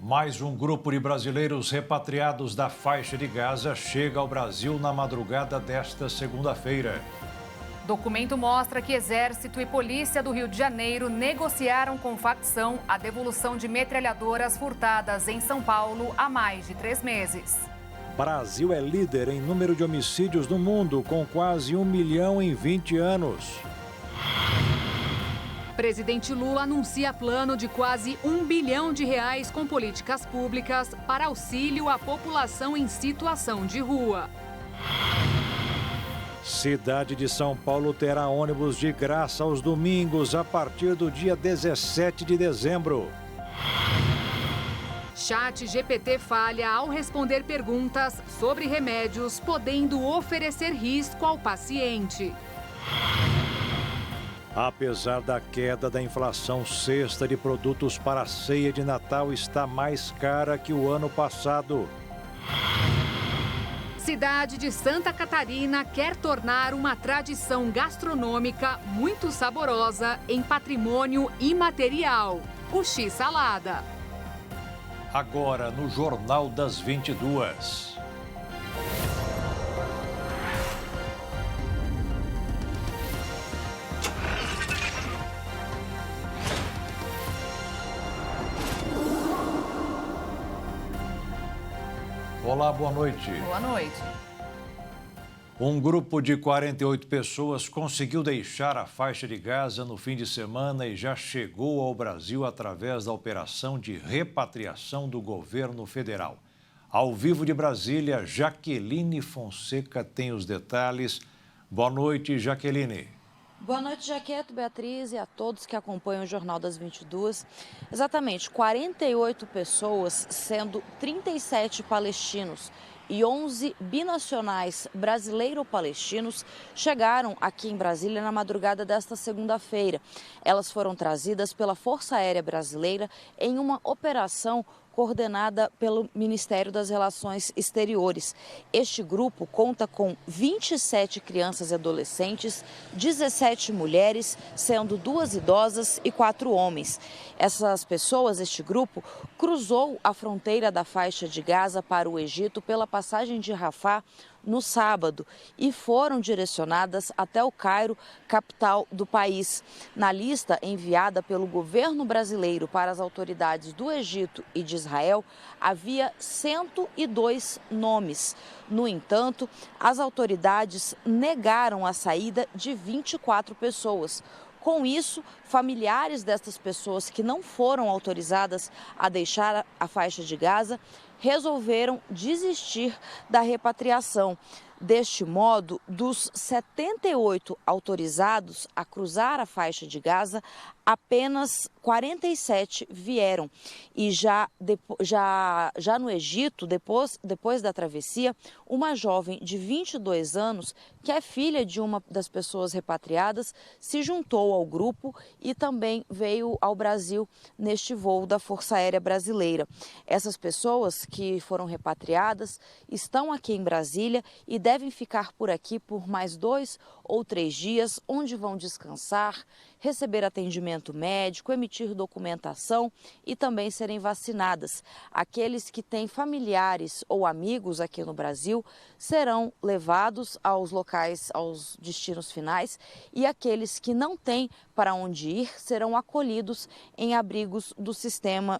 Mais um grupo de brasileiros repatriados da faixa de Gaza chega ao Brasil na madrugada desta segunda-feira. Documento mostra que Exército e Polícia do Rio de Janeiro negociaram com facção a devolução de metralhadoras furtadas em São Paulo há mais de 3 meses. Brasil é líder em número de homicídios no mundo, com quase 1 milhão em 20 anos. Presidente Lula anuncia plano de quase R$ 1 bilhão com políticas públicas para auxílio à população em situação de rua. Cidade de São Paulo terá ônibus de graça aos domingos a partir do dia 17 de dezembro. ChatGPT falha ao responder perguntas sobre remédios, podendo oferecer risco ao paciente. Apesar da queda da inflação, cesta de produtos para a ceia de Natal está mais cara que o ano passado. Cidade de Santa Catarina quer tornar uma tradição gastronômica muito saborosa em patrimônio imaterial: o X-salada. Agora no Jornal das 22. Olá, boa noite. Boa noite. Um grupo de 48 pessoas conseguiu deixar a faixa de Gaza no fim de semana e já chegou ao Brasil através da operação de repatriação do governo federal. Ao vivo de Brasília, Jaqueline Fonseca tem os detalhes. Boa noite, Jaqueline. Boa noite, Jaqueto, Beatriz e a todos que acompanham o Jornal das 22. Exatamente, 48 pessoas, sendo 37 palestinos e 11 binacionais brasileiro-palestinos, chegaram aqui em Brasília na madrugada desta segunda-feira. Elas foram trazidas pela Força Aérea Brasileira em uma operação coordenada pelo Ministério das Relações Exteriores. Este grupo conta com 27 crianças e adolescentes, 17 mulheres, sendo 2 idosas e 4 homens. Essas pessoas, este grupo, cruzou a fronteira da faixa de Gaza para o Egito pela passagem de Rafah no sábado e foram direcionadas até o Cairo, capital do país. Na lista enviada pelo governo brasileiro para as autoridades do Egito e de Israel, havia 102 nomes. No entanto, as autoridades negaram a saída de 24 pessoas. Com isso, familiares destas pessoas que não foram autorizadas a deixar a faixa de Gaza resolveram desistir da repatriação. Deste modo, dos 78 autorizados a cruzar a faixa de Gaza, apenas 47 vieram. E já no Egito, depois da travessia, uma jovem de 22 anos, que é filha de uma das pessoas repatriadas, se juntou ao grupo e também veio ao Brasil neste voo da Força Aérea Brasileira. Essas pessoas que foram repatriadas estão aqui em Brasília e devem ficar por aqui por mais 2 ou 3 dias, onde vão descansar, receber atendimento médico, emitir documentação e também serem vacinadas. Aqueles que têm familiares ou amigos aqui no Brasil serão levados aos locais, aos destinos finais, e aqueles que não têm para onde ir serão acolhidos em abrigos do sistema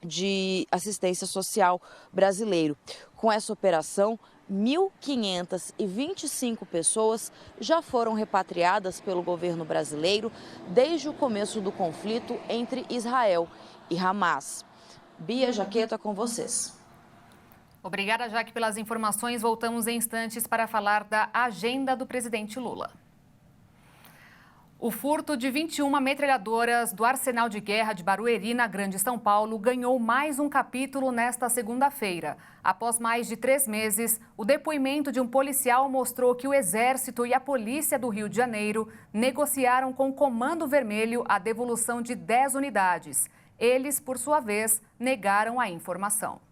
de assistência social brasileiro. Com essa operação, 1.525 pessoas já foram repatriadas pelo governo brasileiro desde o começo do conflito entre Israel e Hamas. Bia, Jaqueta, com vocês. Obrigada, Jaque, pelas informações. Voltamos em instantes para falar da agenda do presidente Lula. O furto de 21 metralhadoras do Arsenal de Guerra de Barueri, na Grande São Paulo, ganhou mais um capítulo nesta segunda-feira. Após mais de 3 meses, o depoimento de um policial mostrou que o Exército e a Polícia do Rio de Janeiro negociaram com o Comando Vermelho a devolução de 10 unidades. Eles, por sua vez, negaram a informação.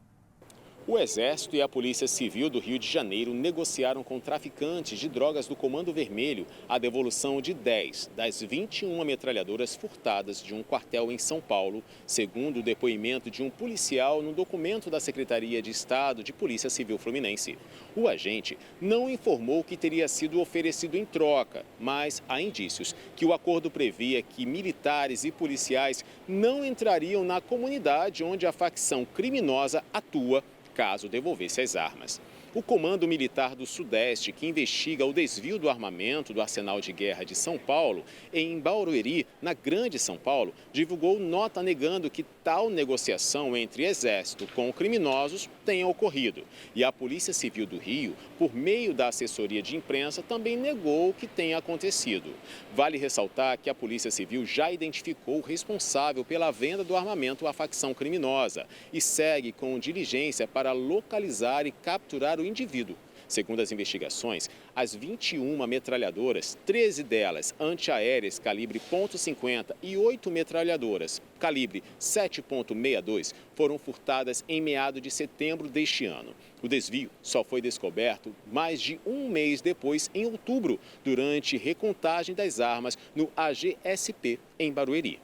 O Exército e a Polícia Civil do Rio de Janeiro negociaram com traficantes de drogas do Comando Vermelho a devolução de 10 das 21 metralhadoras furtadas de um quartel em São Paulo, segundo o depoimento de um policial no documento da Secretaria de Estado de Polícia Civil Fluminense. O agente não informou que teria sido oferecido em troca, mas há indícios que o acordo previa que militares e policiais não entrariam na comunidade onde a facção criminosa atua, caso devolvesse as armas. O Comando Militar do Sudeste, que investiga o desvio do armamento do Arsenal de Guerra de São Paulo, em Barueri, na Grande São Paulo, divulgou nota negando que tal negociação entre Exército com criminosos tenha ocorrido. E a Polícia Civil do Rio, por meio da assessoria de imprensa, também negou que tenha acontecido. Vale ressaltar que a Polícia Civil já identificou o responsável pela venda do armamento à facção criminosa e segue com diligência para localizar e capturar o indivíduo. Segundo as investigações, as 21 metralhadoras, 13 delas antiaéreas calibre .50 e 8 metralhadoras calibre 7.62 foram furtadas em meados de setembro deste ano. O desvio só foi descoberto mais de um mês depois, em outubro, durante recontagem das armas no AGSP em Barueri.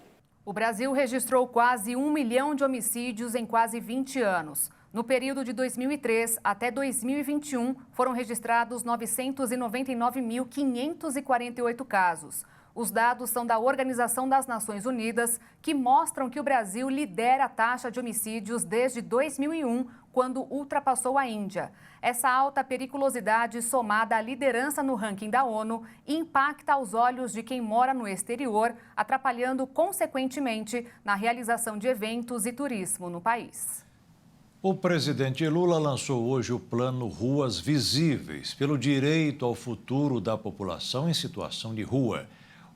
O Brasil registrou quase 1 milhão de homicídios em quase 20 anos. No período de 2003 até 2021, foram registrados 999.548 casos. Os dados são da Organização das Nações Unidas, que mostram que o Brasil lidera a taxa de homicídios desde 2001, quando ultrapassou a Índia. Essa alta periculosidade, somada à liderança no ranking da ONU, impacta aos olhos de quem mora no exterior, atrapalhando consequentemente na realização de eventos e turismo no país. O presidente Lula lançou hoje o plano Ruas Visíveis, pelo direito ao futuro da população em situação de rua.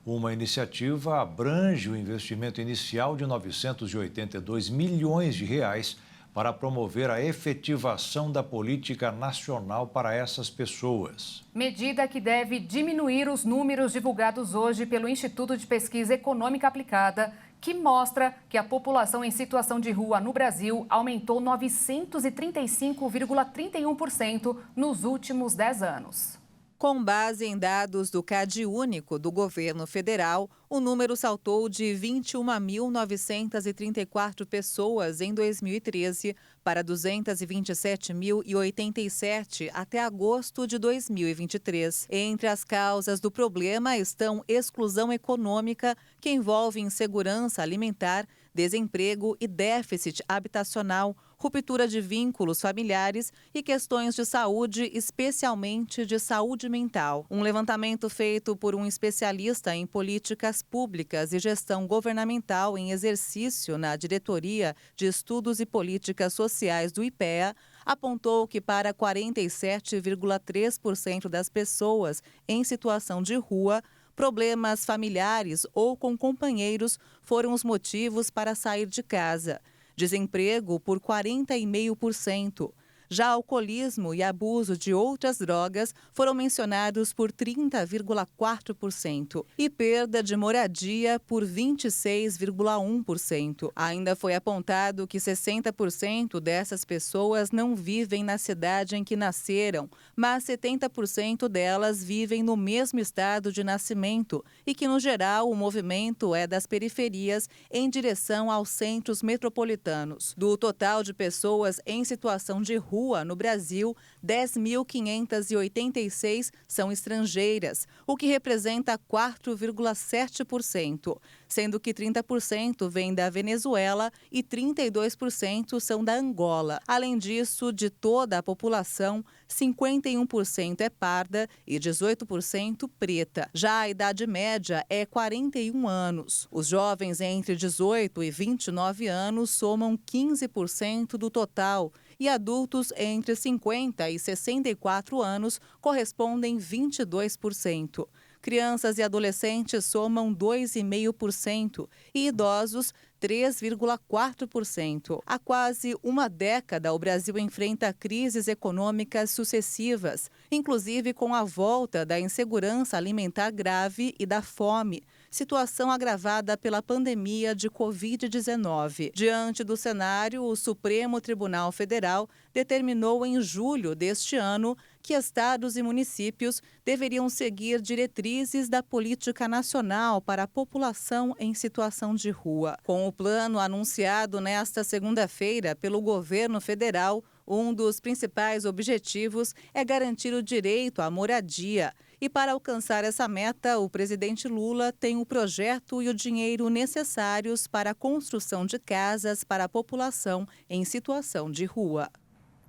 Uma iniciativa abrange o investimento inicial de 982 milhões de reais para promover a efetivação da política nacional para essas pessoas. Medida que deve diminuir os números divulgados hoje pelo Instituto de Pesquisa Econômica Aplicada, que mostra que a população em situação de rua no Brasil aumentou 935,31% nos últimos 10 anos. Com base em dados do CadÚnico do governo federal, o número saltou de 21.934 pessoas em 2013 para 227.087 até agosto de 2023. Entre as causas do problema estão exclusão econômica, que envolve insegurança alimentar, desemprego e déficit habitacional, ruptura de vínculos familiares e questões de saúde, especialmente de saúde mental. Um levantamento feito por um especialista em políticas públicas e gestão governamental em exercício na Diretoria de Estudos e Políticas Sociais do IPEA apontou que para 47,3% das pessoas em situação de rua, problemas familiares ou com companheiros foram os motivos para sair de casa. Desemprego por 40,5%. Já alcoolismo e abuso de outras drogas foram mencionados por 30,4% e perda de moradia por 26,1%. Ainda foi apontado que 60% dessas pessoas não vivem na cidade em que nasceram, mas 70% delas vivem no mesmo estado de nascimento e que, no geral, o movimento é das periferias em direção aos centros metropolitanos. Do total de pessoas em situação de rua no Brasil, 10.586 são estrangeiras, o que representa 4,7%, sendo que 30% vêm da Venezuela e 32% são da Angola. Além disso, de toda a população, 51% é parda e 18% preta. Já a idade média é 41 anos. Os jovens entre 18 e 29 anos somam 15% do total e adultos entre 50 e 64 anos correspondem 22%. Crianças e adolescentes somam 2,5% e idosos 3,4%. Há quase uma década, o Brasil enfrenta crises econômicas sucessivas, inclusive com a volta da insegurança alimentar grave e da fome. situação agravada pela pandemia de Covid-19. Diante do cenário, o Supremo Tribunal Federal determinou em julho deste ano que estados e municípios deveriam seguir diretrizes da política nacional para a população em situação de rua. Com o plano anunciado nesta segunda-feira pelo governo federal, um dos principais objetivos é garantir o direito à moradia. E para alcançar essa meta, o presidente Lula tem o projeto e o dinheiro necessários para a construção de casas para a população em situação de rua.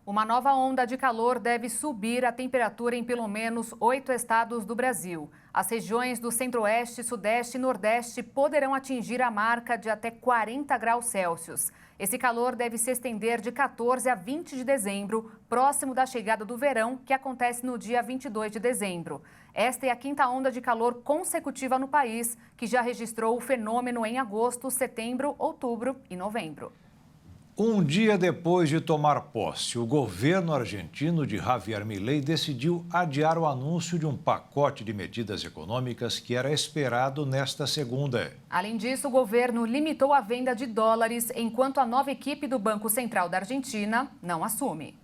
Uma nova onda de calor deve subir a temperatura em pelo menos 8 estados do Brasil. As regiões do Centro-Oeste, Sudeste e Nordeste poderão atingir a marca de até 40 graus Celsius. Esse calor deve se estender de 14 a 20 de dezembro, próximo da chegada do verão, que acontece no dia 22 de dezembro. Esta é a quinta onda de calor consecutiva no país, que já registrou o fenômeno em agosto, setembro, outubro e novembro. Um dia depois de tomar posse, o governo argentino de Javier Milei decidiu adiar o anúncio de um pacote de medidas econômicas que era esperado nesta segunda. Além disso, o governo limitou a venda de dólares, enquanto a nova equipe do Banco Central da Argentina não assume.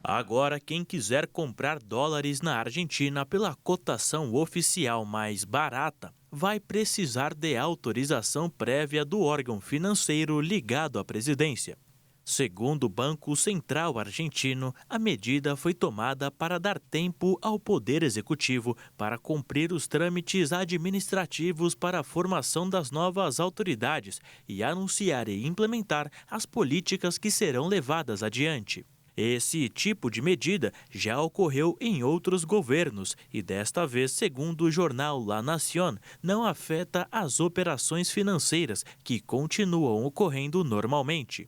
Agora, quem quiser comprar dólares na Argentina pela cotação oficial mais barata, vai precisar de autorização prévia do órgão financeiro ligado à presidência. Segundo o Banco Central Argentino, a medida foi tomada para dar tempo ao Poder Executivo para cumprir os trâmites administrativos para a formação das novas autoridades e anunciar e implementar as políticas que serão levadas adiante. Esse tipo de medida já ocorreu em outros governos e desta vez, segundo o jornal La Nación, não afeta as operações financeiras que continuam ocorrendo normalmente.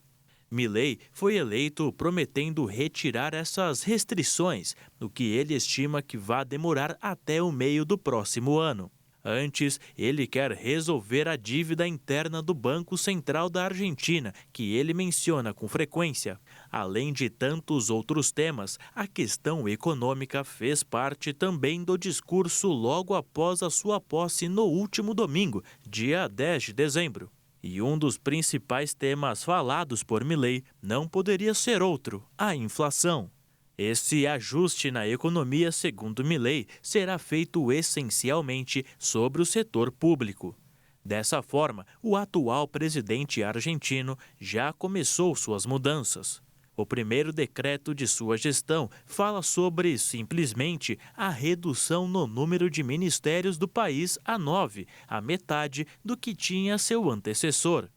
Milei foi eleito prometendo retirar essas restrições, o que ele estima que vai demorar até o meio do próximo ano. Antes, ele quer resolver a dívida interna do Banco Central da Argentina, que ele menciona com frequência. Além de tantos outros temas, a questão econômica fez parte também do discurso logo após a sua posse no último domingo, dia 10 de dezembro. E um dos principais temas falados por Milei não poderia ser outro: a inflação. Esse ajuste na economia, segundo Milei, será feito essencialmente sobre o setor público. Dessa forma, o atual presidente argentino já começou suas mudanças. O primeiro decreto de sua gestão fala sobre, simplesmente, a redução no número de ministérios do país a 9, a metade do que tinha seu antecessor.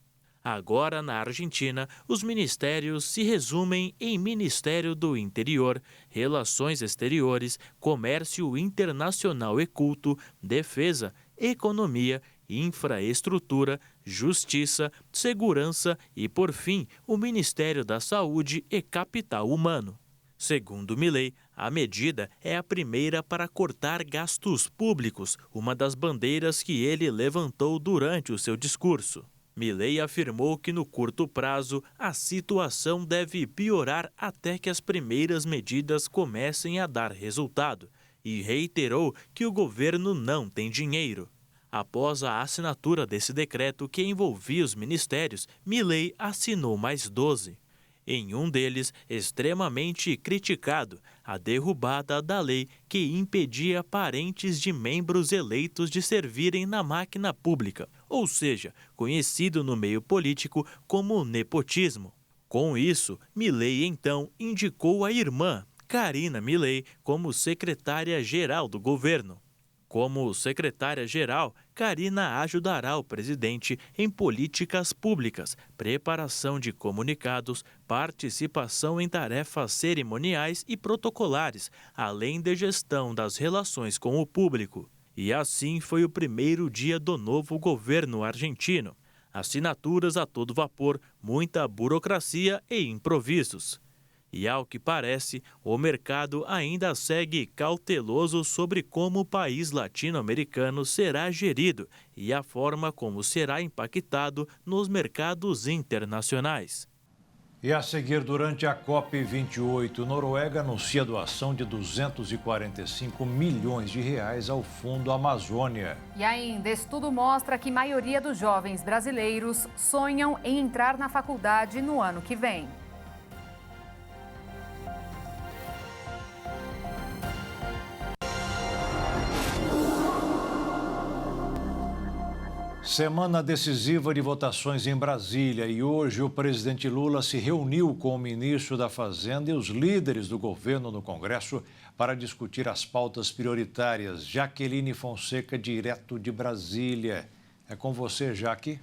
Agora, na Argentina, os ministérios se resumem em Ministério do Interior, Relações Exteriores, Comércio Internacional e Culto, Defesa, Economia, Infraestrutura, Justiça, Segurança e, por fim, o Ministério da Saúde e Capital Humano. Segundo Milei, a medida é a primeira para cortar gastos públicos, uma das bandeiras que ele levantou durante o seu discurso. Milei afirmou que no curto prazo a situação deve piorar até que as primeiras medidas comecem a dar resultado e reiterou que o governo não tem dinheiro. Após a assinatura desse decreto que envolvia os ministérios, Milei assinou mais 12. Em um deles, extremamente criticado, a derrubada da lei que impedia parentes de membros eleitos de servirem na máquina pública, ou seja, conhecido no meio político como nepotismo. Com isso, Milei então indicou a irmã, Karina Milei, como secretária-geral do governo. Como secretária-geral, Karina ajudará o presidente em políticas públicas, preparação de comunicados, participação em tarefas cerimoniais e protocolares, além de gestão das relações com o público. E assim foi o primeiro dia do novo governo argentino. Assinaturas a todo vapor, muita burocracia e improvisos. E, ao que parece, o mercado ainda segue cauteloso sobre como o país latino-americano será gerido e a forma como será impactado nos mercados internacionais. E a seguir, durante a COP28, Noruega anuncia a doação de 245 milhões de reais ao Fundo Amazônia. E ainda, estudo mostra que a maioria dos jovens brasileiros sonham em entrar na faculdade no ano que vem. Semana decisiva de votações em Brasília e hoje o presidente Lula se reuniu com o ministro da Fazenda e os líderes do governo no Congresso para discutir as pautas prioritárias. Jaqueline Fonseca, direto de Brasília. É com você, Jaque.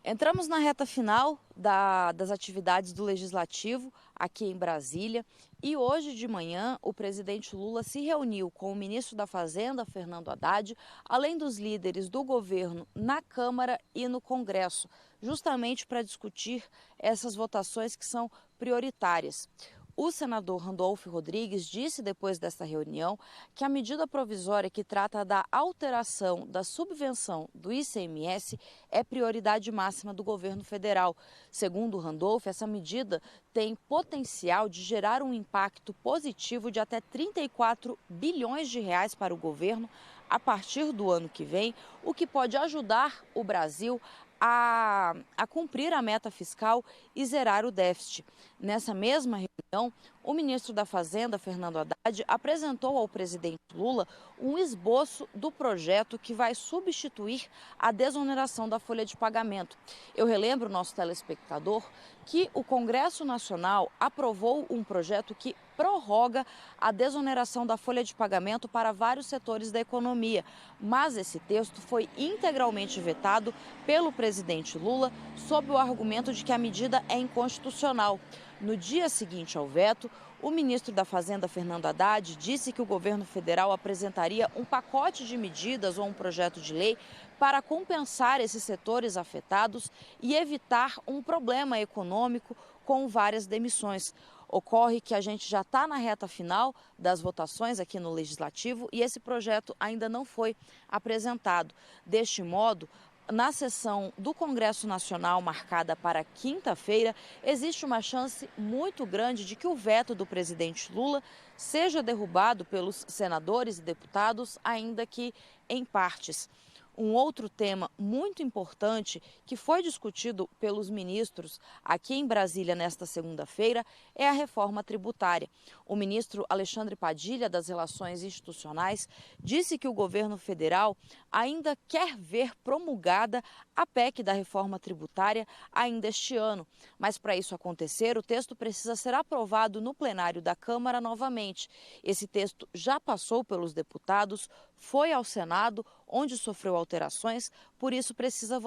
Entramos na reta final das atividades do Legislativo aqui em Brasília e hoje de manhã o presidente Lula se reuniu com o ministro da Fazenda, Fernando Haddad, além dos líderes do governo na Câmara e no Congresso, justamente para discutir essas votações que são prioritárias. O senador Randolfo Rodrigues disse depois desta reunião que a medida provisória que trata da alteração da subvenção do ICMS é prioridade máxima do governo federal. Segundo Randolfo, essa medida tem potencial de gerar um impacto positivo de até 34 bilhões de reais para o governo a partir do ano que vem, o que pode ajudar o Brasil a cumprir a meta fiscal e zerar o déficit. Nessa mesma reunião, o ministro da Fazenda, Fernando Haddad, apresentou ao presidente Lula um esboço do projeto que vai substituir a desoneração da folha de pagamento. Eu relembro, nosso telespectador, que o Congresso Nacional aprovou um projeto que prorroga a desoneração da folha de pagamento para vários setores da economia. Mas esse texto foi integralmente vetado pelo presidente Lula sob o argumento de que a medida é inconstitucional. No dia seguinte ao veto, o ministro da Fazenda, Fernando Haddad, disse que o governo federal apresentaria um pacote de medidas ou um projeto de lei para compensar esses setores afetados e evitar um problema econômico com várias demissões. Ocorre que a gente já está na reta final das votações aqui no Legislativo e esse projeto ainda não foi apresentado. Deste modo, na sessão do Congresso Nacional marcada para quinta-feira, existe uma chance muito grande de que o veto do presidente Lula seja derrubado pelos senadores e deputados, ainda que em partes. Um outro tema muito importante que foi discutido pelos ministros aqui em Brasília nesta segunda-feira é a reforma tributária. O ministro Alexandre Padilha, das Relações Institucionais, disse que o governo federal ainda quer ver promulgada a PEC da reforma tributária ainda este ano. Mas para isso acontecer, o texto precisa ser aprovado no plenário da Câmara novamente. Esse texto já passou pelos deputados, foi ao Senado, onde sofreu alterações, por isso precisa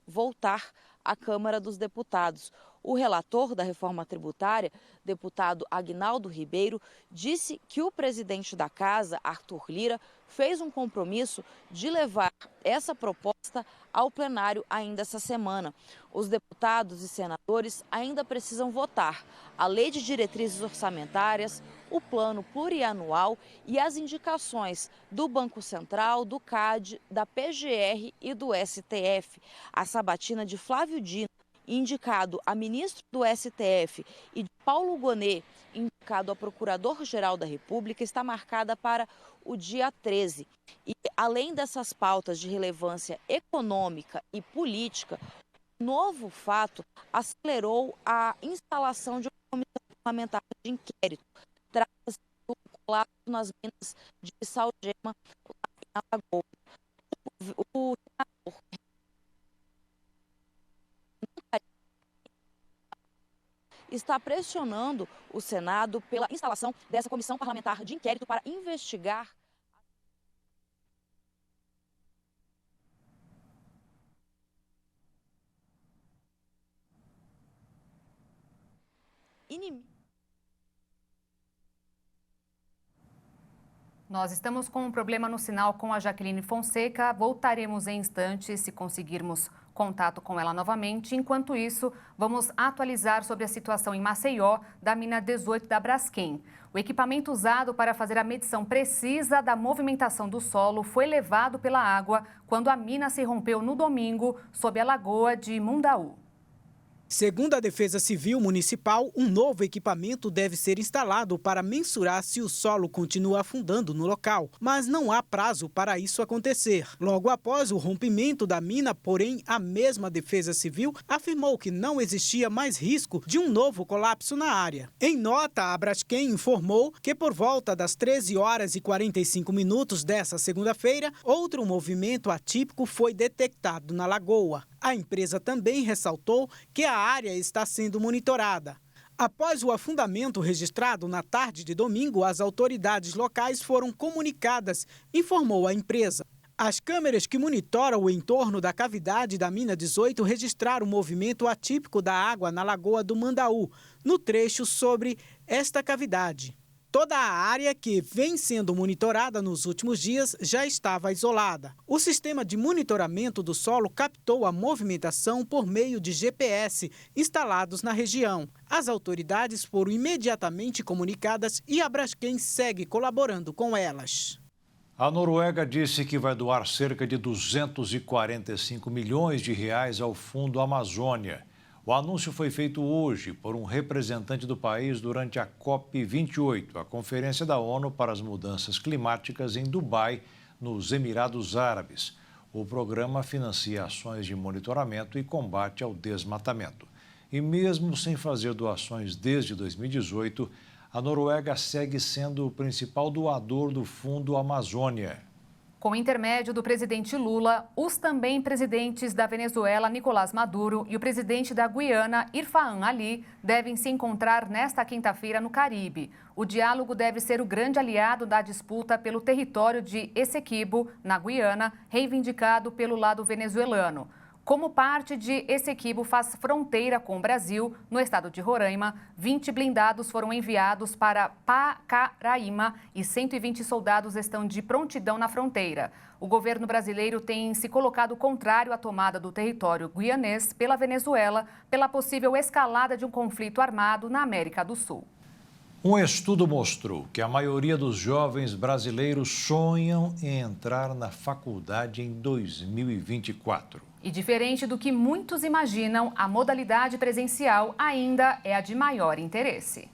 voltar à Câmara dos Deputados. O relator da reforma tributária, deputado Aguinaldo Ribeiro, disse que o presidente da Casa, Arthur Lira, fez um compromisso de levar essa proposta ao plenário ainda essa semana. Os deputados e senadores ainda precisam votar a Lei de Diretrizes Orçamentárias, o Plano Plurianual e as indicações do Banco Central, do CAD, da PGR e do STF. A sabatina de Flávio Dino, indicado a ministro do STF, e de Paulo Gonet, indicado a Procurador-Geral da República, está marcada para o dia 13. E, além dessas pautas de relevância econômica e política, o novo fato acelerou a instalação de uma comissão parlamentar de inquérito. Trata-se do colapso nas minas de Salgema, lá em Alagoas. O senador está pressionando o Senado pela instalação dessa comissão parlamentar de inquérito para investigar Nós estamos com um problema no sinal com a Jaqueline Fonseca. Voltaremos em instantes, se conseguirmos contato com ela novamente. Enquanto isso, vamos atualizar sobre a situação em Maceió, da mina 18 da Braskem. O equipamento usado para fazer a medição precisa da movimentação do solo foi levado pela água quando a mina se rompeu no domingo sob a lagoa de Mundaú. Segundo a Defesa Civil Municipal, um novo equipamento deve ser instalado para mensurar se o solo continua afundando no local, mas não há prazo para isso acontecer. Logo após o rompimento da mina, porém, a mesma Defesa Civil afirmou que não existia mais risco de um novo colapso na área. Em nota, a Braskem informou que por volta das 13 horas e 45 minutos dessa segunda-feira, outro movimento atípico foi detectado na lagoa. A empresa também ressaltou que a área está sendo monitorada. Após o afundamento registrado na tarde de domingo, as autoridades locais foram comunicadas, informou a empresa. As câmeras que monitoram o entorno da cavidade da mina 18 registraram o movimento atípico da água na Lagoa do Mandaú, no trecho sobre esta cavidade. Toda a área que vem sendo monitorada nos últimos dias já estava isolada. O sistema de monitoramento do solo captou a movimentação por meio de GPS instalados na região. As autoridades foram imediatamente comunicadas e a Braskem segue colaborando com elas. A Noruega disse que vai doar cerca de 245 milhões de reais ao Fundo Amazônia. O anúncio foi feito hoje por um representante do país durante a COP28, a Conferência da ONU para as Mudanças Climáticas em Dubai, nos Emirados Árabes. O programa financia ações de monitoramento e combate ao desmatamento. E mesmo sem fazer doações desde 2018, a Noruega segue sendo o principal doador do Fundo Amazônia. Com o intermédio do presidente Lula, os também presidentes da Venezuela, Nicolás Maduro, e o presidente da Guiana, Irfaan Ali, devem se encontrar nesta quinta-feira no Caribe. O diálogo deve ser o grande aliado da disputa pelo território de Essequibo, na Guiana, reivindicado pelo lado venezuelano. Como parte de Essequibo faz fronteira com o Brasil, no estado de Roraima, 20 blindados foram enviados para Pacaraima e 120 soldados estão de prontidão na fronteira. O governo brasileiro tem se colocado contrário à tomada do território guianês pela Venezuela, pela possível escalada de um conflito armado na América do Sul. Um estudo mostrou que a maioria dos jovens brasileiros sonham em entrar na faculdade em 2024. E diferente do que muitos imaginam, a modalidade presencial ainda é a de maior interesse.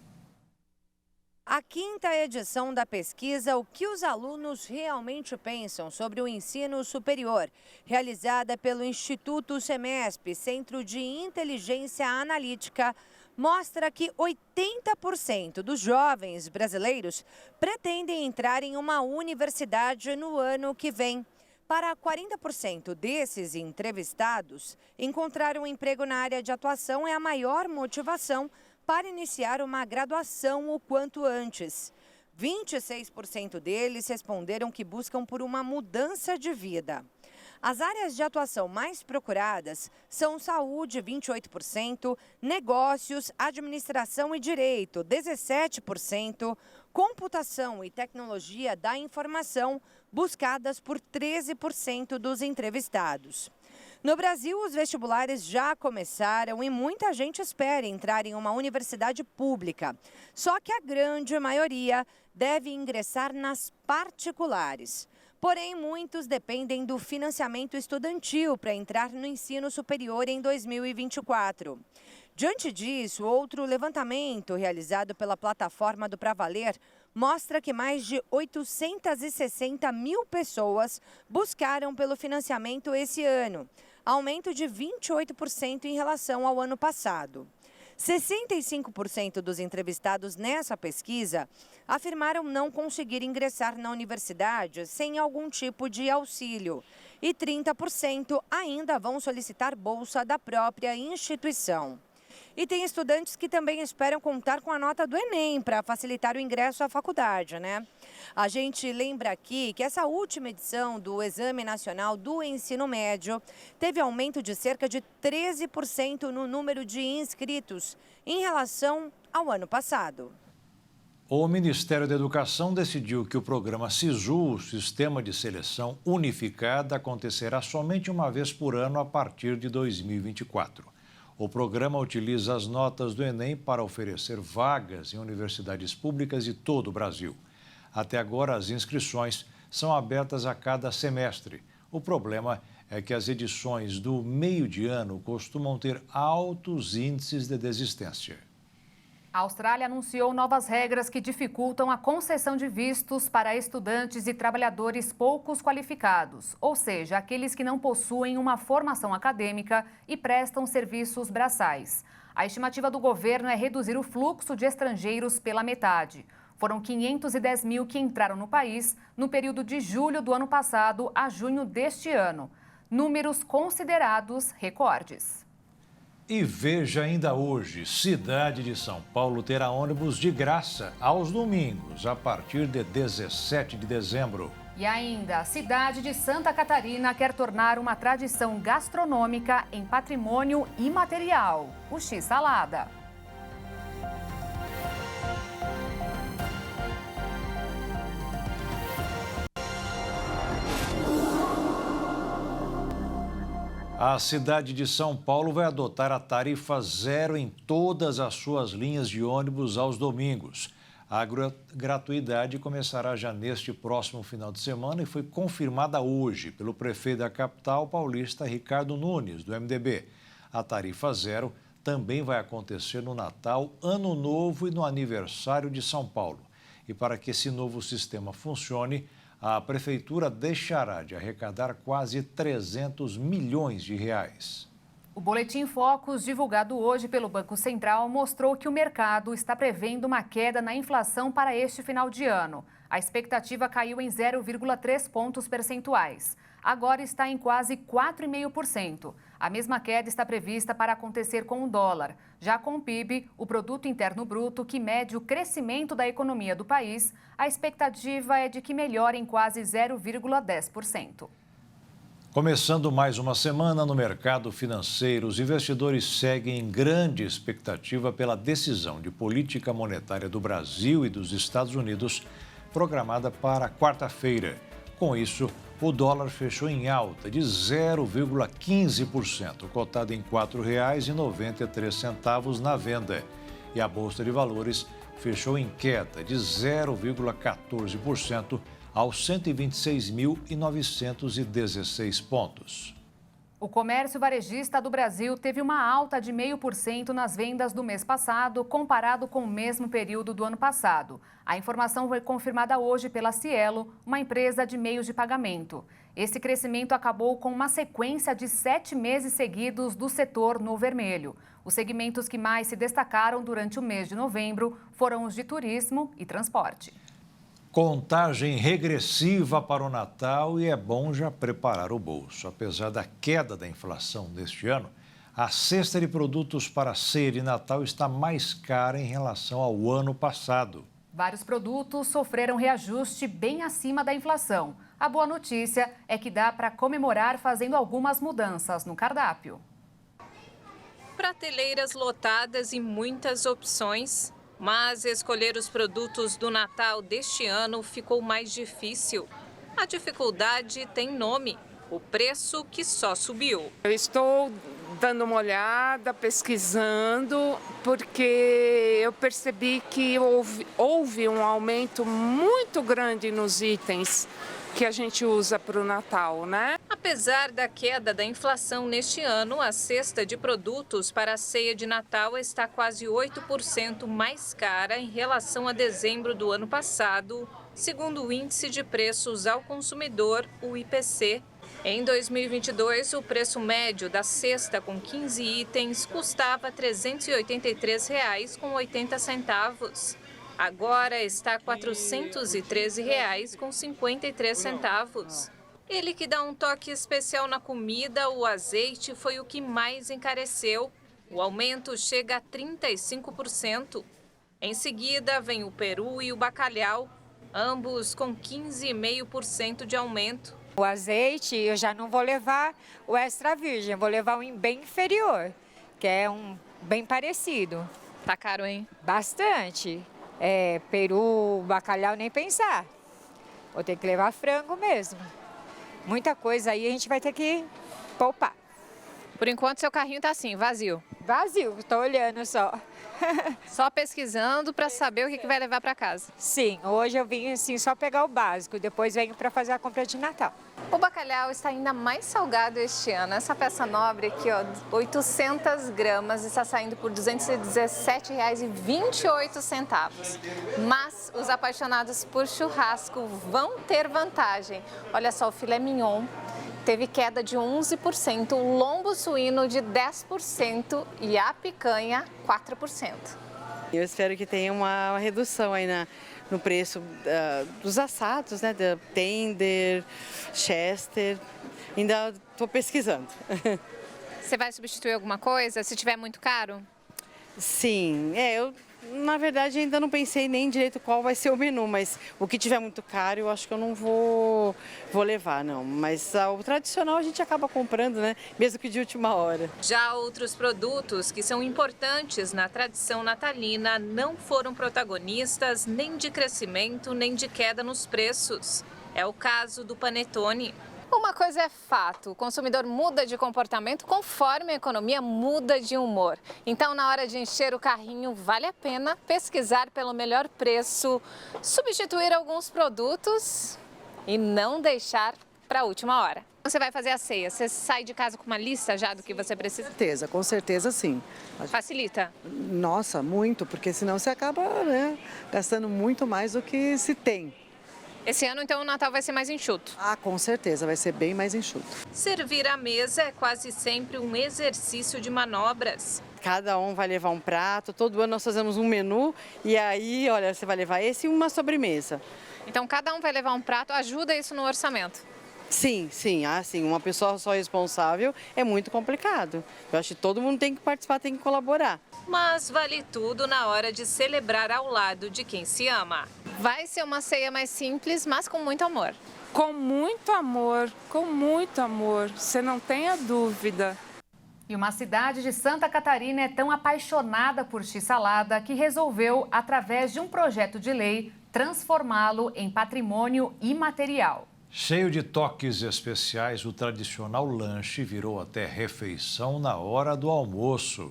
A quinta edição da pesquisa O que os alunos realmente pensam sobre o ensino superior, realizada pelo Instituto Semesp, Centro de Inteligência Analítica, mostra que 80% dos jovens brasileiros pretendem entrar em uma universidade no ano que vem. Para 40% desses entrevistados, encontrar um emprego na área de atuação é a maior motivação para iniciar uma graduação o quanto antes. 26% deles responderam que buscam por uma mudança de vida. As áreas de atuação mais procuradas são saúde, 28%, negócios, administração e direito, 17%, computação e tecnologia da informação, buscadas por 13% dos entrevistados. No Brasil, os vestibulares já começaram e muita gente espera entrar em uma universidade pública. Só que a grande maioria deve ingressar nas particulares. Porém, muitos dependem do financiamento estudantil para entrar no ensino superior em 2024. Diante disso, outro levantamento realizado pela plataforma do Pra Valer mostra que mais de 860 mil pessoas buscaram pelo financiamento esse ano, aumento de 28% em relação ao ano passado. 65% dos entrevistados nessa pesquisa afirmaram não conseguir ingressar na universidade sem algum tipo de auxílio e 30% ainda vão solicitar bolsa da própria instituição. E tem estudantes que também esperam contar com a nota do Enem para facilitar o ingresso à faculdade, né? A gente lembra aqui que essa última edição do Exame Nacional do Ensino Médio teve aumento de cerca de 13% no número de inscritos em relação ao ano passado. O Ministério da Educação decidiu que o programa SISU, o Sistema de Seleção Unificada, acontecerá somente uma vez por ano a partir de 2024. O programa utiliza as notas do Enem para oferecer vagas em universidades públicas de todo o Brasil. Até agora, as inscrições são abertas a cada semestre. O problema é que as edições do meio de ano costumam ter altos índices de desistência. A Austrália anunciou novas regras que dificultam a concessão de vistos para estudantes e trabalhadores poucos qualificados, ou seja, aqueles que não possuem uma formação acadêmica e prestam serviços braçais. A estimativa do governo é reduzir o fluxo de estrangeiros pela metade. Foram 510 mil que entraram no país no período de julho do ano passado a junho deste ano. Números considerados recordes. E veja ainda hoje, cidade de São Paulo terá ônibus de graça aos domingos, a partir de 17 de dezembro. E ainda, a cidade de Santa Catarina quer tornar uma tradição gastronômica em patrimônio imaterial, o X-salada. A cidade de São Paulo vai adotar a tarifa zero em todas as suas linhas de ônibus aos domingos. A gratuidade começará já neste próximo final de semana e foi confirmada hoje pelo prefeito da capital paulista, Ricardo Nunes, do MDB. A tarifa zero também vai acontecer no Natal, Ano Novo e no aniversário de São Paulo. E para que esse novo sistema funcione, a prefeitura deixará de arrecadar quase 300 milhões de reais. O Boletim Focus, divulgado hoje pelo Banco Central, mostrou que o mercado está prevendo uma queda na inflação para este final de ano. A expectativa caiu em 0,3 pontos percentuais. Agora está em quase 4,5%. A mesma queda está prevista para acontecer com o dólar. Já com o PIB, o Produto Interno Bruto, que mede o crescimento da economia do país, a expectativa é de que melhore em quase 0,10%. Começando mais uma semana no mercado financeiro, os investidores seguem em grande expectativa pela decisão de política monetária do Brasil e dos Estados Unidos, programada para quarta-feira. Com isso, o dólar fechou em alta de 0,15%, cotado em R$ 4,93 na venda. E a Bolsa de Valores fechou em queda de 0,14%, aos 126.916 pontos. O comércio varejista do Brasil teve uma alta de 0,5% nas vendas do mês passado, comparado com o mesmo período do ano passado. A informação foi confirmada hoje pela Cielo, uma empresa de meios de pagamento. Esse crescimento acabou com uma sequência de 7 meses seguidos do setor no vermelho. Os segmentos que mais se destacaram durante o mês de novembro foram os de turismo e transporte. Contagem regressiva para o Natal e é bom já preparar o bolso. Apesar da queda da inflação deste ano, a cesta de produtos para ceia de Natal está mais cara em relação ao ano passado. Vários produtos sofreram reajuste bem acima da inflação. A boa notícia é que dá para comemorar fazendo algumas mudanças no cardápio. Prateleiras lotadas e muitas opções. Mas escolher os produtos do Natal deste ano ficou mais difícil. A dificuldade tem nome: o preço que só subiu. Eu estou dando uma olhada, pesquisando, porque eu percebi que houve um aumento muito grande nos itens que a gente usa para o Natal, né? Apesar da queda da inflação neste ano, a cesta de produtos para a ceia de Natal está quase 8% mais cara em relação a dezembro do ano passado, segundo o Índice de Preços ao Consumidor, o IPC. Em 2022, o preço médio da cesta com 15 itens custava R$ 383,80. Agora está R$ 413,53. Ele que dá um toque especial na comida, o azeite foi o que mais encareceu. O aumento chega a 35%. Em seguida, vem o peru e o bacalhau, ambos com 15,5% de aumento. O azeite eu já não vou levar o extra virgem, vou levar um bem inferior, que é um bem parecido. Tá caro, hein? Bastante. Peru, bacalhau, nem pensar. Vou ter que levar frango mesmo. Muita coisa aí a gente vai ter que poupar. Por enquanto, seu carrinho tá assim, vazio. Vazio, estou olhando só. Só pesquisando para saber o que vai levar para casa. Sim, hoje eu vim assim só pegar o básico, depois venho para fazer a compra de Natal. O bacalhau está ainda mais salgado este ano. Essa peça nobre aqui, ó, 800 gramas, está saindo por R$ 217,28. Mas os apaixonados por churrasco vão ter vantagem. Olha só, o filé mignon teve queda de 11%, o lombo suíno de 10% e a picanha 4%. Eu espero que tenha uma redução aí no preço dos assados, né? Da tender, chester. Ainda estou pesquisando. Você vai substituir alguma coisa se tiver muito caro? Sim, eu na verdade ainda não pensei nem direito qual vai ser o menu, mas o que tiver muito caro eu acho que eu não vou levar, não. Mas o tradicional a gente acaba comprando, né? Mesmo que de última hora. Já outros produtos que são importantes na tradição natalina não foram protagonistas nem de crescimento nem de queda nos preços. É o caso do panetone. Uma coisa é fato, o consumidor muda de comportamento conforme a economia muda de humor. Então, na hora de encher o carrinho, vale a pena pesquisar pelo melhor preço, substituir alguns produtos e não deixar para a última hora. Você vai fazer a ceia, você sai de casa com uma lista já do que você precisa? Com certeza sim. Facilita? Nossa, muito, porque senão você acaba, né, gastando muito mais do que se tem. Esse ano, então, o Natal vai ser mais enxuto? Ah, com certeza, vai ser bem mais enxuto. Servir à mesa é quase sempre um exercício de manobras. Cada um vai levar um prato, todo ano nós fazemos um menu e aí, olha, você vai levar esse e uma sobremesa. Então, cada um vai levar um prato, ajuda isso no orçamento? Sim, uma pessoa só responsável é muito complicado. Eu acho que todo mundo tem que participar, tem que colaborar. Mas vale tudo na hora de celebrar ao lado de quem se ama. Vai ser uma ceia mais simples, mas com muito amor. Com muito amor, você não tenha dúvida. E uma cidade de Santa Catarina é tão apaixonada por x-salada que resolveu, através de um projeto de lei, transformá-lo em patrimônio imaterial. Cheio de toques especiais, o tradicional lanche virou até refeição na hora do almoço.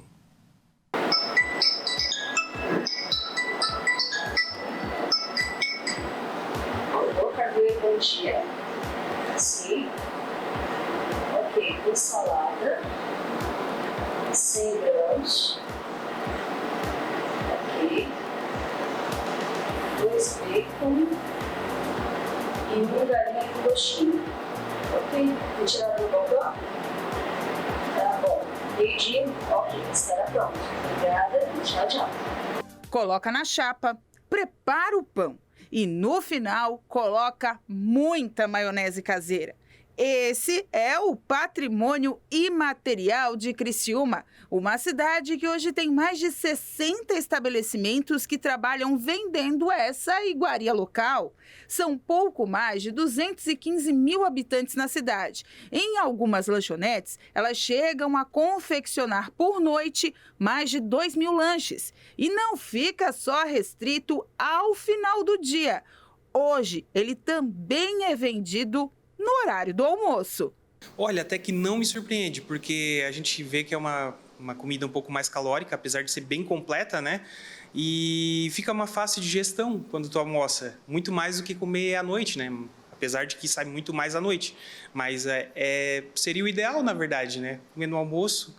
Bom dia. Sim. Ok, com salada. 100 gramas. Ok. 2 bacon. E um galinha com gostinho. Ok? Vou tirar do balcão. Tá bom. Meio-dia. Ok, estará pronto. Obrigada. Tchau, tchau. Coloca na chapa, prepara o pão. E no final, coloca muita maionese caseira. Esse é o patrimônio imaterial de Criciúma, uma cidade que hoje tem mais de 60 estabelecimentos que trabalham vendendo essa iguaria local. São pouco mais de 215 mil habitantes na cidade. Em algumas lanchonetes, elas chegam a confeccionar por noite mais de 2 mil lanches. E não fica só restrito ao final do dia. Hoje, ele também é vendido no horário do almoço. Olha, até que não me surpreende, porque a gente vê que é uma comida um pouco mais calórica, apesar de ser bem completa, né? E fica uma fácil digestão quando tu almoça, muito mais do que comer à noite, né? Apesar de que sai muito mais à noite. Mas seria o ideal, na verdade, né? Comer no almoço,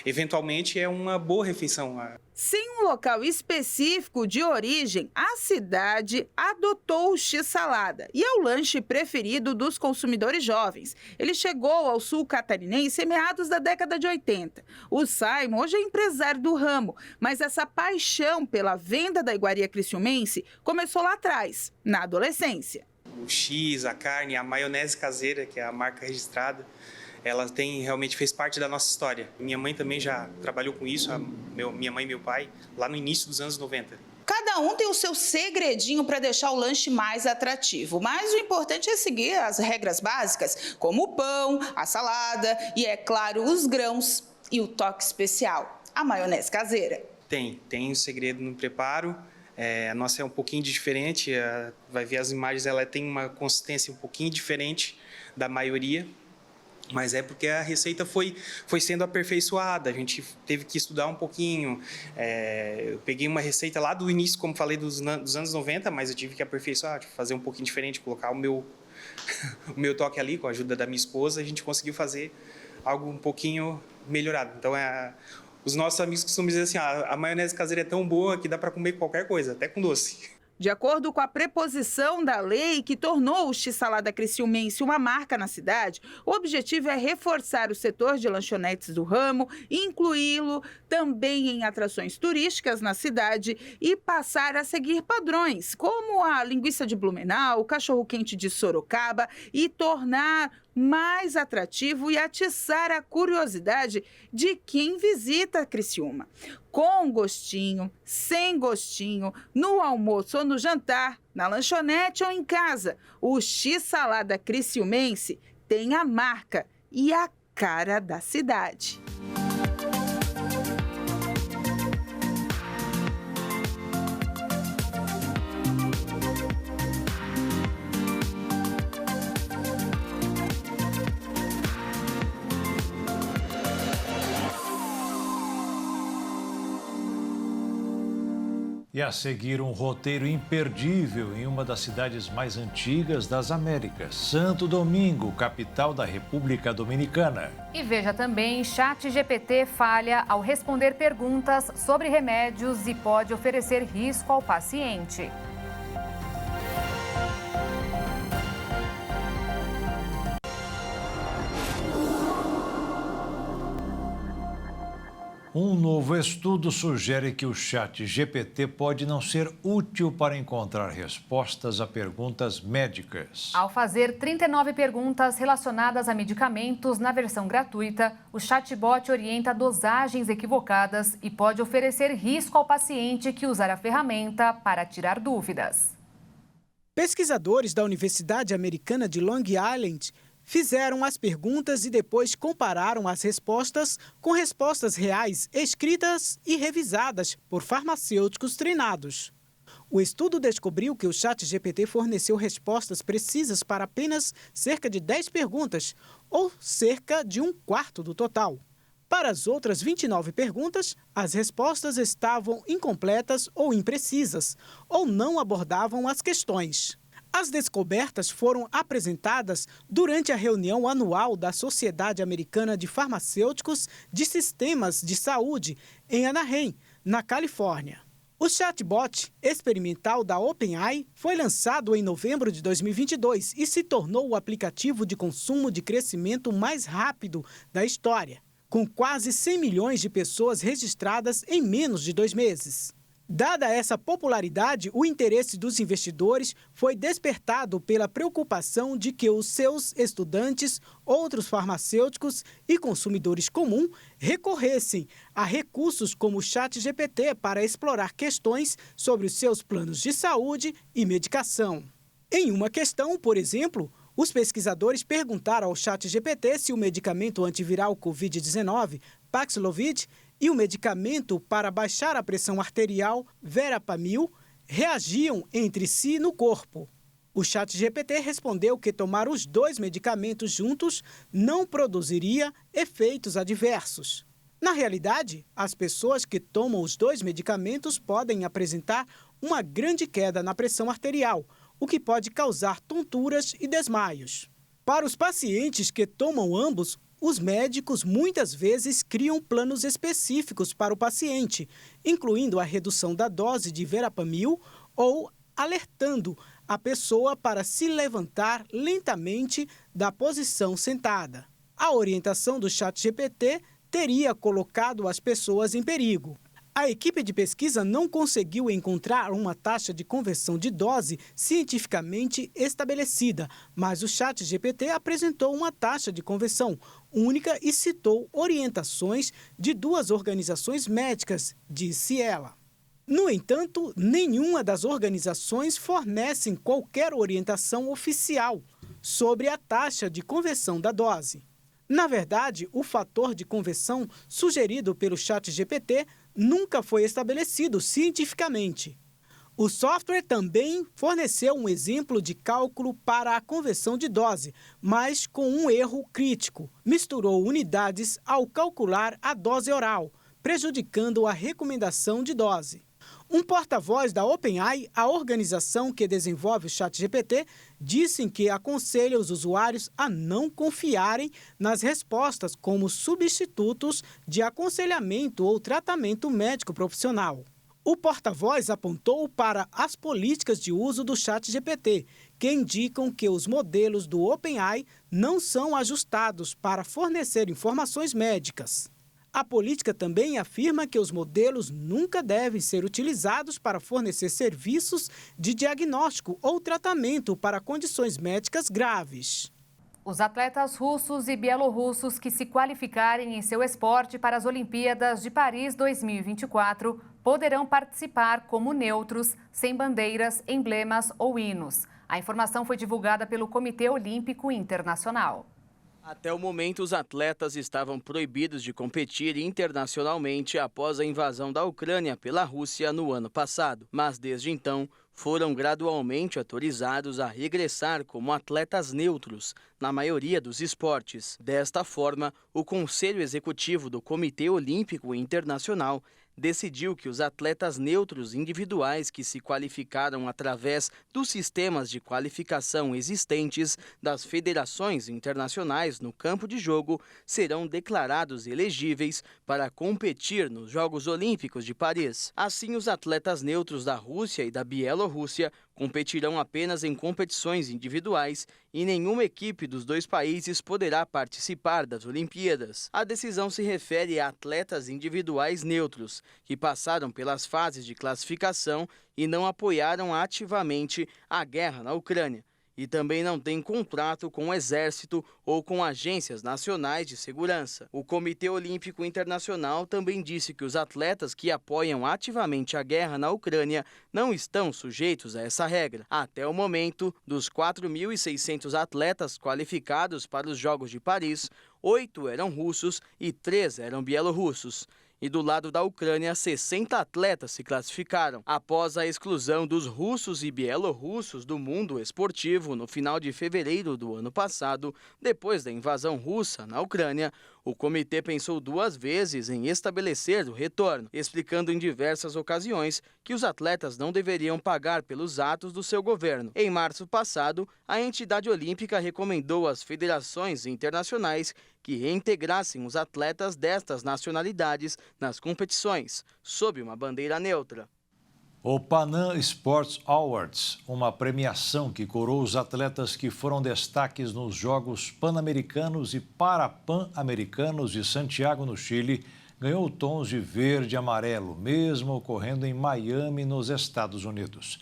eventualmente, é uma boa refeição. Sem um local específico de origem, a cidade adotou o x-salada e é o lanche preferido dos consumidores jovens. Ele chegou ao sul catarinense em meados da década de 80. O Simon hoje é empresário do ramo, mas essa paixão pela venda da iguaria criciumense começou lá atrás, na adolescência. O X, a carne, a maionese caseira, que é a marca registrada, ela realmente fez parte da nossa história. Minha mãe também já trabalhou com isso, minha mãe e meu pai, lá no início dos anos 90. Cada um tem o seu segredinho para deixar o lanche mais atrativo, mas o importante é seguir as regras básicas, como o pão, a salada e, é claro, os grãos e o toque especial, a maionese caseira. Tem um segredo no preparo. A nossa é um pouquinho diferente, vai ver as imagens, ela tem uma consistência um pouquinho diferente da maioria. Mas é porque a receita foi sendo aperfeiçoada, a gente teve que estudar um pouquinho. Eu peguei uma receita lá do início, como falei, dos anos 90, mas eu tive que aperfeiçoar, fazer um pouquinho diferente, colocar o meu toque ali, com a ajuda da minha esposa, a gente conseguiu fazer algo um pouquinho melhorado. Então, os nossos amigos costumam dizer assim, a maionese caseira é tão boa que dá para comer qualquer coisa, até com doce. De acordo com a preposição da lei que tornou o X-Salada Criciumense uma marca na cidade, o objetivo é reforçar o setor de lanchonetes do ramo, incluí-lo também em atrações turísticas na cidade e passar a seguir padrões, como a linguiça de Blumenau, o cachorro-quente de Sorocaba, e tornar mais atrativo e atiçar a curiosidade de quem visita Criciúma. Com gostinho, sem gostinho, no almoço ou no jantar, na lanchonete ou em casa, o X-Salada Criciumense tem a marca e a cara da cidade. E a seguir, um roteiro imperdível em uma das cidades mais antigas das Américas, Santo Domingo, capital da República Dominicana. E veja também, ChatGPT falha ao responder perguntas sobre remédios e pode oferecer risco ao paciente. Um novo estudo sugere que o ChatGPT pode não ser útil para encontrar respostas a perguntas médicas. Ao fazer 39 perguntas relacionadas a medicamentos na versão gratuita, o chatbot orienta dosagens equivocadas e pode oferecer risco ao paciente que usar a ferramenta para tirar dúvidas. Pesquisadores da Universidade Americana de Long Island fizeram as perguntas e depois compararam as respostas com respostas reais escritas e revisadas por farmacêuticos treinados. O estudo descobriu que o ChatGPT forneceu respostas precisas para apenas cerca de 10 perguntas, ou cerca de um quarto do total. Para as outras 29 perguntas, as respostas estavam incompletas ou imprecisas, ou não abordavam as questões. As descobertas foram apresentadas durante a reunião anual da Sociedade Americana de Farmacêuticos de Sistemas de Saúde, em Anaheim, na Califórnia. O chatbot experimental da OpenAI foi lançado em novembro de 2022 e se tornou o aplicativo de consumo de crescimento mais rápido da história, com quase 100 milhões de pessoas registradas em menos de 2 meses. Dada essa popularidade, o interesse dos investidores foi despertado pela preocupação de que os seus estudantes, outros farmacêuticos e consumidores comuns recorressem a recursos como o ChatGPT para explorar questões sobre os seus planos de saúde e medicação. Em uma questão, por exemplo, os pesquisadores perguntaram ao ChatGPT se o medicamento antiviral Covid-19, Paxlovid, e o medicamento para baixar a pressão arterial, Verapamil, reagiam entre si no corpo. O ChatGPT respondeu que tomar os 2 medicamentos juntos não produziria efeitos adversos. Na realidade, as pessoas que tomam os 2 medicamentos podem apresentar uma grande queda na pressão arterial, o que pode causar tonturas e desmaios. Para os pacientes que tomam ambos, os médicos muitas vezes criam planos específicos para o paciente, incluindo a redução da dose de Verapamil ou alertando a pessoa para se levantar lentamente da posição sentada. A orientação do ChatGPT teria colocado as pessoas em perigo. A equipe de pesquisa não conseguiu encontrar uma taxa de conversão de dose cientificamente estabelecida, mas o ChatGPT apresentou uma taxa de conversão única e citou orientações de 2 organizações médicas, disse ela. No entanto, nenhuma das organizações fornece qualquer orientação oficial sobre a taxa de conversão da dose. Na verdade, o fator de conversão sugerido pelo ChatGPT nunca foi estabelecido cientificamente. O software também forneceu um exemplo de cálculo para a conversão de dose, mas com um erro crítico. Misturou unidades ao calcular a dose oral, prejudicando a recomendação de dose. Um porta-voz da OpenAI, a organização que desenvolve o ChatGPT, disse que aconselha os usuários a não confiarem nas respostas como substitutos de aconselhamento ou tratamento médico profissional. O porta-voz apontou para as políticas de uso do ChatGPT, que indicam que os modelos do OpenAI não são ajustados para fornecer informações médicas. A política também afirma que os modelos nunca devem ser utilizados para fornecer serviços de diagnóstico ou tratamento para condições médicas graves. Os atletas russos e bielorrussos que se qualificarem em seu esporte para as Olimpíadas de Paris 2024 poderão participar como neutros, sem bandeiras, emblemas ou hinos. A informação foi divulgada pelo Comitê Olímpico Internacional. Até o momento, os atletas estavam proibidos de competir internacionalmente após a invasão da Ucrânia pela Rússia no ano passado. Mas, desde então, foram gradualmente autorizados a regressar como atletas neutros na maioria dos esportes. Desta forma, o Conselho Executivo do Comitê Olímpico Internacional decidiu que os atletas neutros individuais que se qualificaram através dos sistemas de qualificação existentes das federações internacionais no campo de jogo serão declarados elegíveis para competir nos Jogos Olímpicos de Paris. Assim, os atletas neutros da Rússia e da Bielorrússia competirão apenas em competições individuais e nenhuma equipe dos dois países poderá participar das Olimpíadas. A decisão se refere a atletas individuais neutros, que passaram pelas fases de classificação e não apoiaram ativamente a guerra na Ucrânia, e também não têm contrato com o Exército ou com agências nacionais de segurança. O Comitê Olímpico Internacional também disse que os atletas que apoiam ativamente a guerra na Ucrânia não estão sujeitos a essa regra. Até o momento, dos 4.600 atletas qualificados para os Jogos de Paris, 8 eram russos e 3 eram bielorrussos. E do lado da Ucrânia, 60 atletas se classificaram. Após a exclusão dos russos e bielorrussos do mundo esportivo no final de fevereiro do ano passado, depois da invasão russa na Ucrânia, o comitê pensou 2 vezes em estabelecer o retorno, explicando em diversas ocasiões que os atletas não deveriam pagar pelos atos do seu governo. Em março passado, a entidade olímpica recomendou às federações internacionais que reintegrassem os atletas destas nacionalidades nas competições, sob uma bandeira neutra. O Panam Sports Awards, uma premiação que coroa os atletas que foram destaques nos Jogos Pan-Americanos e Parapan-Americanos de Santiago, no Chile, ganhou tons de verde e amarelo, mesmo ocorrendo em Miami, nos Estados Unidos.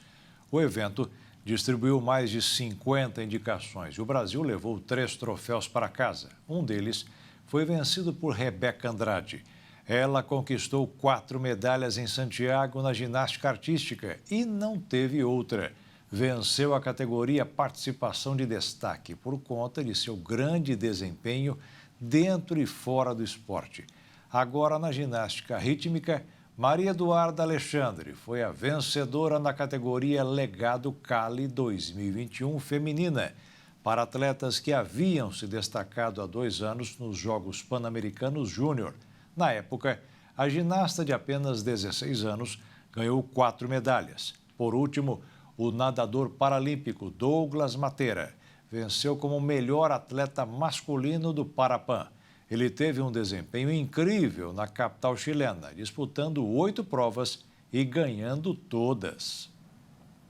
O evento distribuiu mais de 50 indicações e o Brasil levou 3 troféus para casa. Um deles foi vencido por Rebeca Andrade. Ela conquistou 4 medalhas em Santiago na ginástica artística e não teve outra. Venceu a categoria Participação de Destaque por conta de seu grande desempenho dentro e fora do esporte. Agora, na ginástica rítmica, Maria Eduarda Alexandre foi a vencedora na categoria Legado Cali 2021 feminina, para atletas que haviam se destacado há 2 anos nos Jogos Pan-Americanos Júnior. Na época, a ginasta de apenas 16 anos ganhou 4 medalhas. Por último, o nadador paralímpico Douglas Mateira venceu como melhor atleta masculino do Parapan. Ele teve um desempenho incrível na capital chilena, disputando 8 provas e ganhando todas.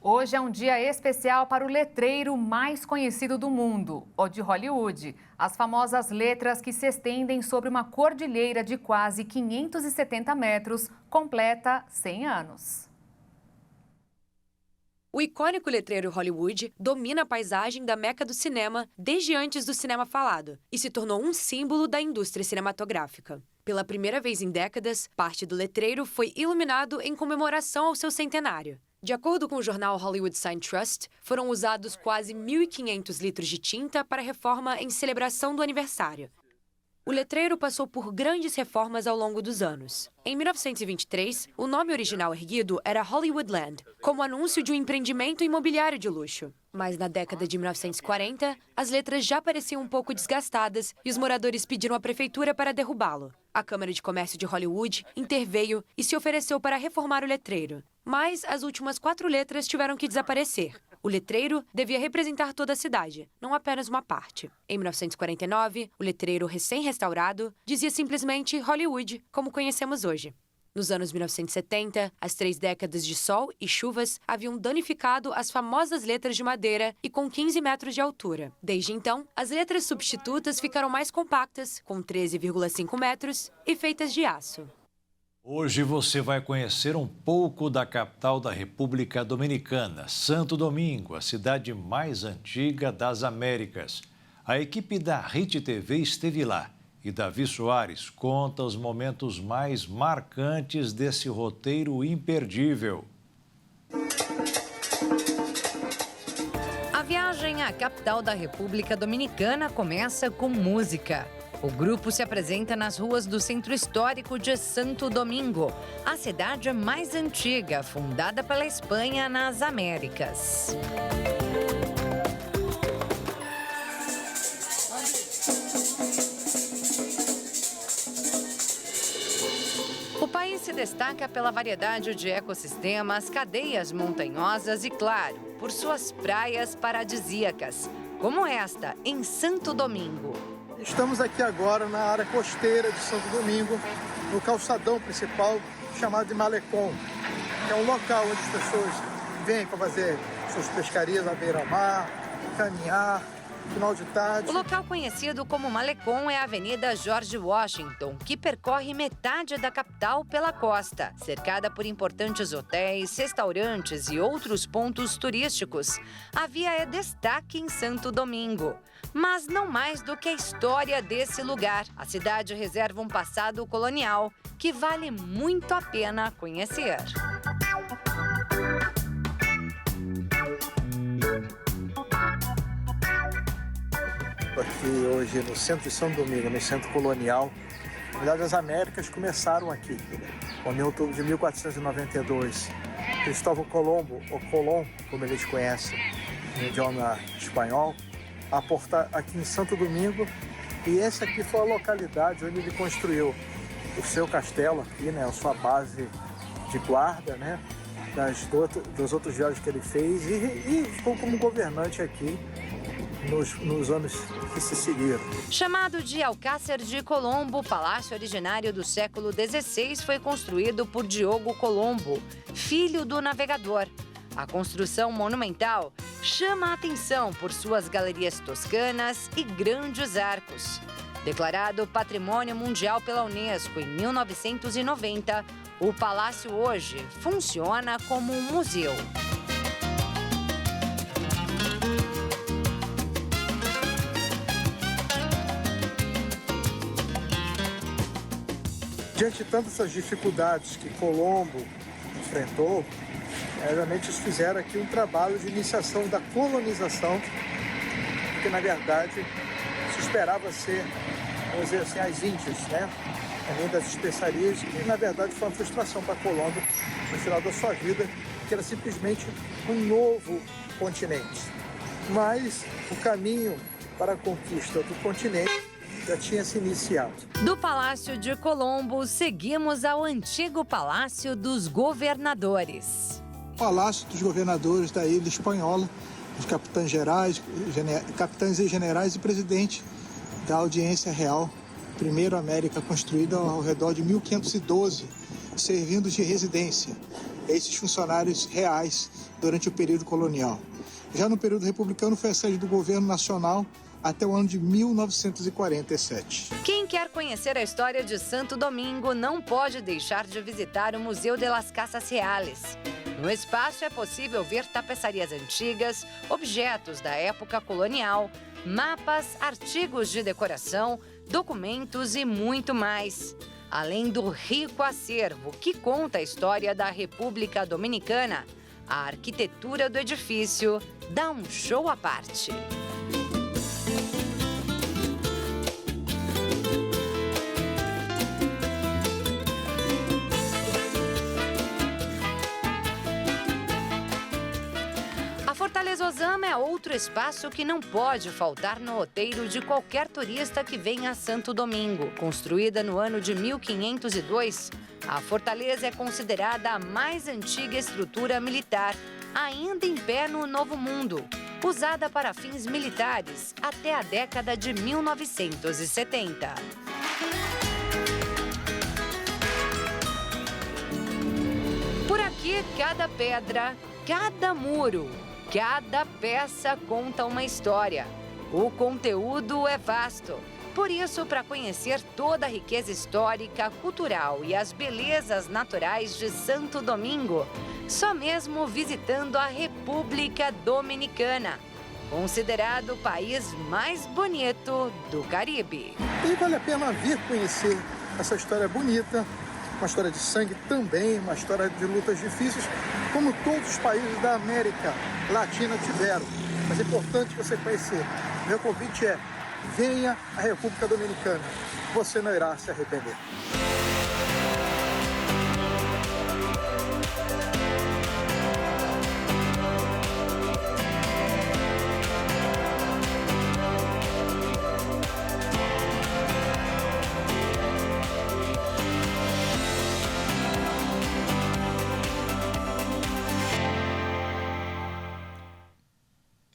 Hoje é um dia especial para o letreiro mais conhecido do mundo, o de Hollywood. As famosas letras que se estendem sobre uma cordilheira de quase 570 metros, completa 100 anos. O icônico letreiro Hollywood domina a paisagem da Meca do cinema desde antes do cinema falado e se tornou um símbolo da indústria cinematográfica. Pela primeira vez em décadas, parte do letreiro foi iluminado em comemoração ao seu centenário. De acordo com o jornal Hollywood Sign Trust, foram usados quase 1.500 litros de tinta para a reforma em celebração do aniversário. O letreiro passou por grandes reformas ao longo dos anos. Em 1923, o nome original erguido era Hollywoodland, como anúncio de um empreendimento imobiliário de luxo. Mas na década de 1940, as letras já pareciam um pouco desgastadas e os moradores pediram à prefeitura para derrubá-lo. A Câmara de Comércio de Hollywood interveio e se ofereceu para reformar o letreiro. Mas as últimas 4 letras tiveram que desaparecer. O letreiro devia representar toda a cidade, não apenas uma parte. Em 1949, o letreiro recém-restaurado dizia simplesmente Hollywood, como conhecemos hoje. Nos anos 1970, as 3 décadas de sol e chuvas haviam danificado as famosas letras de madeira e com 15 metros de altura. Desde então, as letras substitutas ficaram mais compactas, com 13,5 metros e feitas de aço. Hoje você vai conhecer um pouco da capital da República Dominicana, Santo Domingo, a cidade mais antiga das Américas. A equipe da RIT TV esteve lá e Davi Soares conta os momentos mais marcantes desse roteiro imperdível. A viagem à capital da República Dominicana começa com música. O grupo se apresenta nas ruas do Centro Histórico de Santo Domingo, a cidade mais antiga, fundada pela Espanha nas Américas. O país se destaca pela variedade de ecossistemas, cadeias montanhosas e, claro, por suas praias paradisíacas, como esta, em Santo Domingo. Estamos aqui agora na área costeira de Santo Domingo, no calçadão principal chamado de Malecón, que é um local onde as pessoas vêm para fazer suas pescarias à beira-mar, caminhar, final de tarde. O local conhecido como Malecón é a Avenida George Washington, que percorre metade da capital pela costa, cercada por importantes hotéis, restaurantes e outros pontos turísticos. A via é destaque em Santo Domingo. Mas não mais do que a história desse lugar. A cidade reserva um passado colonial que vale muito a pena conhecer. Aqui hoje no centro de São Domingo, no centro colonial, na verdade as Américas começaram aqui. Em outubro de 1492, Cristóvão Colombo, ou Colón, como eles conhecem no idioma espanhol, aportar aqui em Santo Domingo, e essa aqui foi a localidade onde ele construiu o seu castelo aqui, né, a sua base de guarda, né, dos outros viagens que ele fez e ficou como governante aqui nos anos que se seguiram. Chamado de Alcácer de Colombo, o palácio originário do século XVI foi construído por Diogo Colombo, filho do navegador. A construção monumental chama a atenção por suas galerias toscanas e grandes arcos. Declarado Patrimônio Mundial pela Unesco em 1990, o palácio hoje funciona como um museu. Diante de tantas essas dificuldades que Colombo enfrentou, realmente eles fizeram aqui um trabalho de iniciação da colonização, porque na verdade se esperava ser, vamos dizer assim, as Índias, né? Além das especiarias, e na verdade foi uma frustração para Colombo no final da sua vida, que era simplesmente um novo continente. Mas o caminho para a conquista do continente já tinha se iniciado. Do Palácio de Colombo, seguimos ao antigo Palácio dos Governadores. Palácio dos Governadores da Ilha Espanhola, os capitães e generais e presidente da Audiência Real, primeiro América, construída ao redor de 1512, servindo de residência a esses funcionários reais durante o período colonial. Já no período republicano foi a sede do governo nacional até o ano de 1947. Quem quer conhecer a história de Santo Domingo não pode deixar de visitar o Museu de las Casas Reales. No espaço é possível ver tapeçarias antigas, objetos da época colonial, mapas, artigos de decoração, documentos e muito mais. Além do rico acervo que conta a história da República Dominicana, a arquitetura do edifício dá um show à parte. Exposama é outro espaço que não pode faltar no roteiro de qualquer turista que venha a Santo Domingo. Construída no ano de 1502, a fortaleza é considerada a mais antiga estrutura militar, ainda em pé no Novo Mundo, usada para fins militares até a década de 1970. Por aqui, cada pedra, cada muro, cada peça conta uma história. O conteúdo é vasto. Por isso, para conhecer toda a riqueza histórica, cultural e as belezas naturais de Santo Domingo, só mesmo visitando a República Dominicana, considerado o país mais bonito do Caribe. E vale a pena vir conhecer essa história bonita, uma história de sangue também, uma história de lutas difíceis, como todos os países da América Latina tiveram. Mas é importante você conhecer. Meu convite é: venha à República Dominicana. Você não irá se arrepender.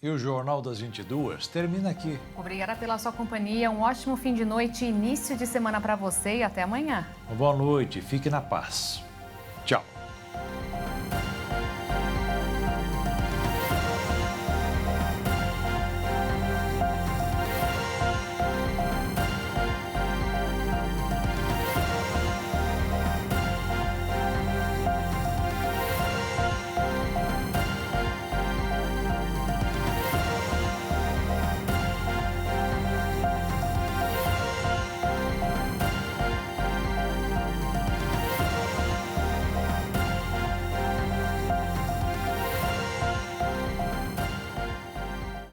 E o Jornal das 22 termina aqui. Obrigada pela sua companhia, um ótimo fim de noite e início de semana para você e até amanhã. Boa noite, fique na paz.